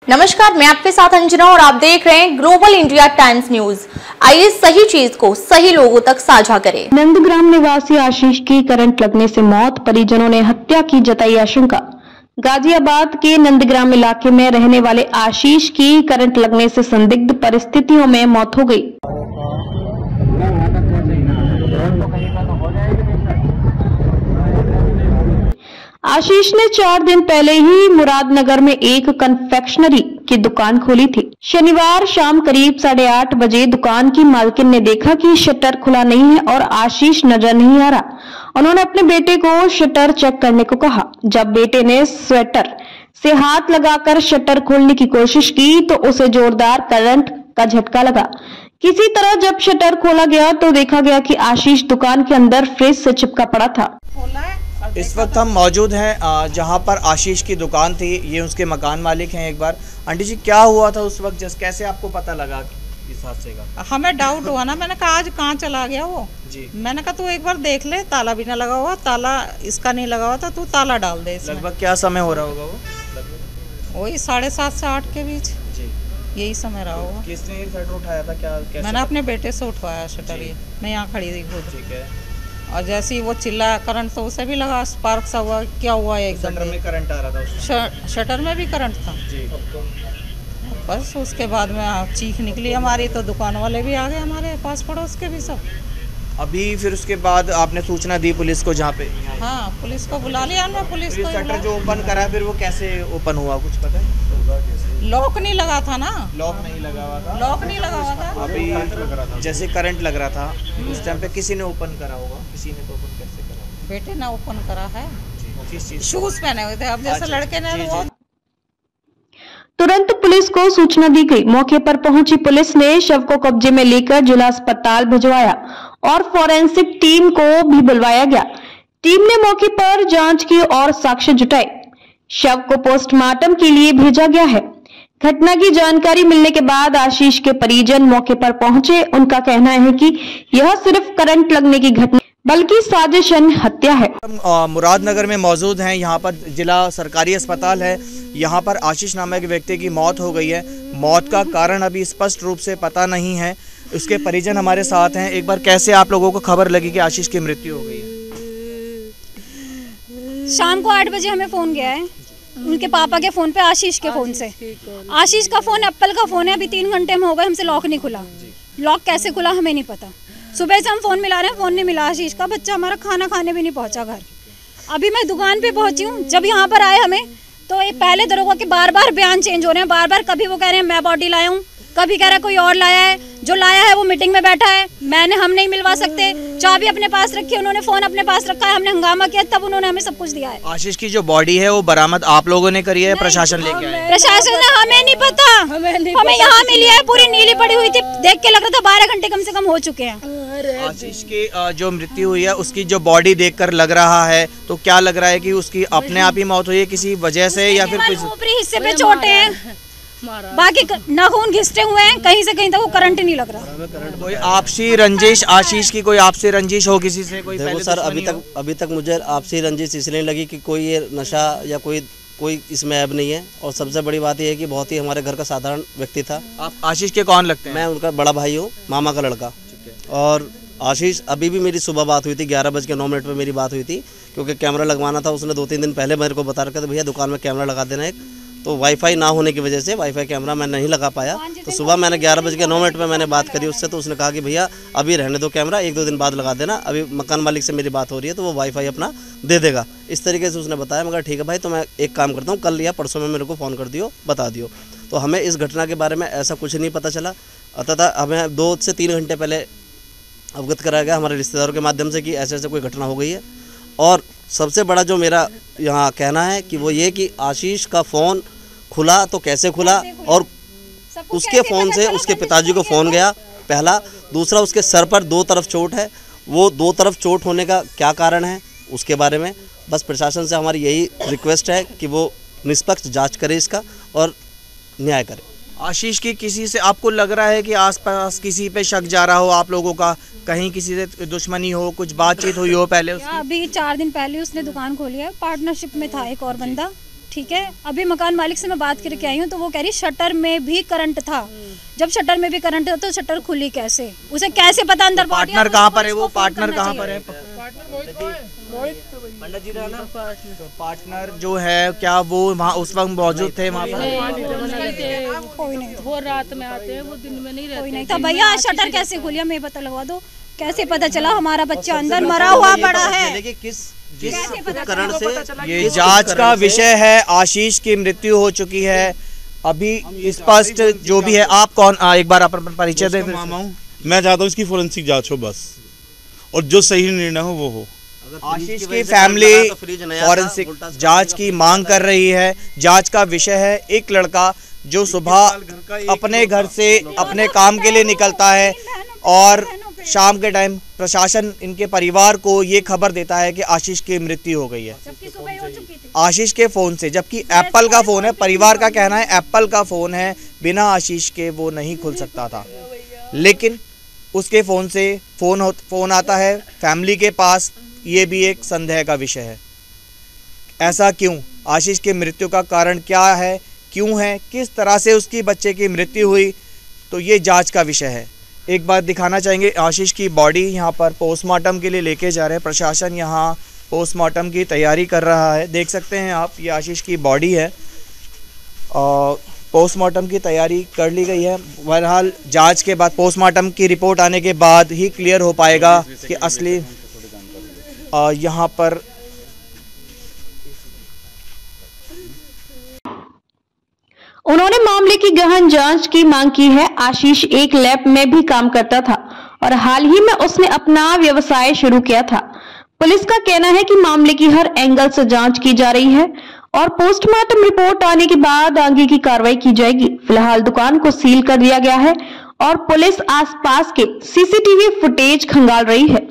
नमस्कार, मैं आपके साथ अंजना और आप देख रहे हैं ग्लोबल इंडिया टाइम्स न्यूज। आइए सही चीज को सही लोगों तक साझा करें। नंदग्राम निवासी आशीष की करंट लगने से मौत, परिजनों ने हत्या की जताई आशंका। गाजियाबाद के नंदग्राम इलाके में रहने वाले आशीष की करंट लगने से संदिग्ध परिस्थितियों में मौत हो गई। आशीष ने 4 दिन पहले ही मुरादनगर में एक कन्फेक्शनरी की दुकान खोली थी। शनिवार शाम करीब 8:30 बजे दुकान की मालकिन ने देखा कि शटर खुला नहीं है और आशीष नजर नहीं आ रहा। उन्होंने अपने बेटे को शटर चेक करने को कहा। जब बेटे ने स्वेटर से हाथ लगाकर शटर खोलने की कोशिश की तो उसे जोरदार करंट का झटका लगा। किसी तरह जब शटर खोला गया तो देखा गया कि आशीष दुकान के अंदर फ्रिज से चिपका पड़ा था। इस वक्त हम मौजूद हैं जहां पर आशीष की दुकान थी। ये उसके मकान मालिक हैं। एक बार आंटी जी, क्या हुआ था उस वक्त? जस्ट कैसे आपको पता लगा इस हादसे का? हमें डाउट हुआ ना, मैंने कहा आज कहाँ चला गया वो जी। मैंने कहा तू एक बार देख ले, ताला भी ना लगा हुआ, ताला इसका नहीं लगा हुआ था, तू ताला डाल दे इसमें। लगभग क्या समय हो रहा होगा वो? वही 7:30 से 8 के बीच जी, यही समय रहा होगा। किसने शटर उठाया था? क्या मैंने अपने बेटे से उठवाया शटर। ये मैं यहाँ खड़ी थी खुद। ठीक है। और जैसे ही वो चिल्लाया करंट तो उसे भी लगा, स्पार्क सा हुआ। क्या हुआ एकदम? शटर में करंट आ रहा था उसमें? शटर में भी करंट था जी। बस उसके बाद में चीख निकली हमारी, तो दुकान वाले भी आ गए हमारे पास, पड़ोस के भी सब। अभी फिर उसके बाद आपने सूचना दी पुलिस को? जहाँ पे हाँ, पुलिस को बुला लिया हमने। पुलिस को शटर जो ओपन करा फिर वो कैसे ओपन हुआ, कुछ पता है? लॉक नहीं लगा था ना। लॉक नहीं लगा हुआ था। लॉक नहीं लगा हुआ था। अभी जैसे करंट लग रहा था उस टाइम पे किसी ने ओपन करा होगा। किसी ने तो ओपन कैसे करा? बेटे ने ओपन करा है। किस चीज? शूज पहने हुए थे। अब जैसे लड़के ने वो तुरंत पुलिस को सूचना दी गई। मौके पर पहुंची पुलिस ने शव को कब्जे में लेकर जिला अस्पताल भिजवाया और फॉरेंसिक टीम को भी बुलवाया गया। टीम ने मौके पर जांच की और साक्ष्य जुटाए। शव को पोस्टमार्टम के लिए भेजा गया है। घटना की जानकारी मिलने के बाद आशीष के परिजन मौके पर पहुंचे। उनका कहना है कि यह सिर्फ करंट लगने की घटना बल्कि साजिशन हत्या है। मुरादनगर में मौजूद हैं। यहाँ पर जिला सरकारी अस्पताल है। यहाँ पर आशीष नामक व्यक्ति की मौत हो गई है। मौत का कारण अभी स्पष्ट रूप से पता नहीं है। उसके परिजन हमारे साथ हैं। एक बार कैसे आप लोगों को खबर लगी कि आशीष की मृत्यु हो गई है? शाम को 8 बजे हमें फोन गया है उनके पापा के फोन पे, आशीष के फोन से। आशीष का फोन एप्पल का फोन है। अभी 3 घंटे में हो गए, हमसे लॉक नहीं खुला। लॉक कैसे खुला हमें नहीं पता। सुबह से हम फोन मिला रहे हैं, फोन नहीं मिला आशीष का। बच्चा हमारा खाना खाने भी नहीं पहुंचा घर। अभी मैं दुकान पे पहुंची हूँ। जब यहाँ पर आए हमें तो एक पहले दरोगा के बार बार बयान चेंज हो रहे हैं। बार बार कभी वो कह रहे हैं मैं बॉडी लाया हूँ, कभी कह रहा है कोई और लाया है। जो लाया है वो मीटिंग में बैठा है। हम नहीं मिलवा सकते। चाबी अपने पास रखी है उन्होंने, फोन अपने पास रखा है। हमने हंगामा किया तब उन्होंने हमें सब कुछ दिया है। आशीष की जो बॉडी है वो बरामद आप लोगों ने करी है? प्रशासन लेके आया? प्रशासन ने, हमें नहीं पता। हमें यहाँ मिली है, पूरी नीली पड़ी हुई थी। देख के लग रहा था 12 घंटे कम से कम हो चुके हैं। आशीष की जो मृत्यु हुई है उसकी जो बॉडी देखकर लग रहा है, तो क्या लग रहा है कि उसकी अपने आप ही मौत हुई है किसी वजह से, या फिर कुछ ऊपरी हिस्से पे चोटें हैं, बाकी नाखून घिसटे हुए हैं। कहीं से कहीं तक वो करंट नहीं लग रहा। कोई आपसी रंजिश, आशीष की कोई आपसी रंजिश हो किसी से? कोई देखो सर, अभी तक मुझे आपसी रंजिश इसलिए लगी कि कोई ये नशा या कोई इसमें ऐब नहीं है। और सबसे बड़ी बात यह है कि बहुत ही हमारे घर का साधारण व्यक्ति था। आप आशीष के कौन लगते हैं? मैं उनका बड़ा भाई हूँ, मामा का लड़का। और आशीष, अभी भी मेरी सुबह बात हुई थी, 11:09 पे मेरी बात हुई थी, क्योंकि कैमरा लगवाना था। उसने 2-3 दिन पहले मेरे को बता रखा था भैया दुकान में कैमरा लगा देना एक। तो वाईफाई ना होने की वजह से वाईफाई कैमरा मैं नहीं लगा पाया। तो सुबह मैंने 11:09 पे मैंने बात करी उससे, तो उसने कहा कि भैया अभी रहने दो कैमरा, 1-2 दिन बाद लगा देना। अभी मकान मालिक से मेरी बात हो रही है तो वो वाईफाई अपना दे देगा, इस तरीके से उसने बताया। मगर ठीक है भाई, तो मैं एक काम करता हूँ, कल या परसों में मेरे को फ़ोन कर दियो, बता दियो। तो हमें इस घटना के बारे में ऐसा कुछ नहीं पता चला। अतः हमें 2 से 3 घंटे पहले अवगत कराया गया हमारे रिश्तेदारों के माध्यम से कि ऐसे कोई घटना हो गई है। और सबसे बड़ा जो मेरा यहाँ कहना है कि वो ये कि आशीष का फ़ोन खुला तो कैसे खुला, और उसके फ़ोन से उसके पिताजी को फ़ोन गया पहला। दूसरा, उसके सर पर 2 तरफ चोट है। वो 2 तरफ चोट होने का क्या कारण है उसके बारे में बस प्रशासन से हमारी यही रिक्वेस्ट है कि वो निष्पक्ष जांच करे इसका और न्याय करे। आशीष की किसी से आपको लग रहा है कि आसपास किसी पे शक जा रहा हो आप लोगों का, कहीं किसी से दुश्मनी हो, कुछ बातचीत हुई हो पहले उसकी? अभी 4 दिन पहले उसने दुकान खोली है, पार्टनरशिप में था एक और बंदा, ठीक है, अभी मकान मालिक से मैं बात करके आई हूँ तो वो कह रही शटर में भी करंट था। जब शटर में भी करंट था तो शटर खुली कैसे, उसे कैसे पता अंदर पार्टनर कहाँ पर है? वो पार्टनर कहाँ पर है? पार्टनर जो है क्या वो वहाँ उस वक्त मौजूद थे वहाँ पर? कोई नहीं, वो रात में आते हैं, वो दिन में नहीं रहते। कोई नहीं था भैया। शटर कैसे खुली हमें पता लगवा दो, कैसे पता चला हमारा बच्चा अंदर मरा हुआ पड़ा है? किस कारण से ये जांच का विषय है। आशीष की मृत्यु हो चुकी है, अभी स्पष्ट जो भी है। आप कौन, एक बार अपना परिचय दें। मैं चाहता हूँ इसकी फोरेंसिक जांच हो बस, और जो सही निर्णय हो वो हो। आशीष की फैमिली फॉरेंसिक जांच की मांग कर रही है। जांच का विषय है एक लड़का जो सुबह अपने घर से अपने काम के लिए निकलता है और शाम के टाइम प्रशासन इनके परिवार को ये खबर देता है कि आशीष की मृत्यु हो गई है आशीष के फ़ोन से, जबकि एप्पल का फ़ोन है। परिवार का कहना है एप्पल का फ़ोन है, बिना आशीष के वो नहीं खुल सकता था, लेकिन उसके फ़ोन से फ़ोन आता है फैमिली के पास। ये भी एक संदेह का विषय है। ऐसा क्यों? आशीष की मृत्यु का कारण क्या है, क्यों है, किस तरह से उसकी बच्चे की मृत्यु हुई, तो ये जांच का विषय है। एक बार दिखाना चाहेंगे आशीष की बॉडी यहाँ पर पोस्टमार्टम के लिए लेके जा रहे हैं। प्रशासन यहाँ पोस्टमार्टम की तैयारी कर रहा है। देख सकते हैं आप, ये आशीष की बॉडी है और पोस्टमार्टम की तैयारी कर ली गई है। बहरहाल जांच के बाद, पोस्टमार्टम की रिपोर्ट आने के बाद ही क्लियर हो पाएगा कि असली यहाँ पर उन्होंने मामले की गहन जांच की मांग की है। आशीष एक लैब में भी काम करता था और हाल ही में उसने अपना व्यवसाय शुरू किया था। पुलिस का कहना है कि मामले की हर एंगल से जांच की जा रही है और पोस्टमार्टम रिपोर्ट आने के बाद आगे की कार्रवाई की जाएगी। फिलहाल दुकान को सील कर दिया गया है और पुलिस आसपास के सीसीटीवी फुटेज खंगाल रही है।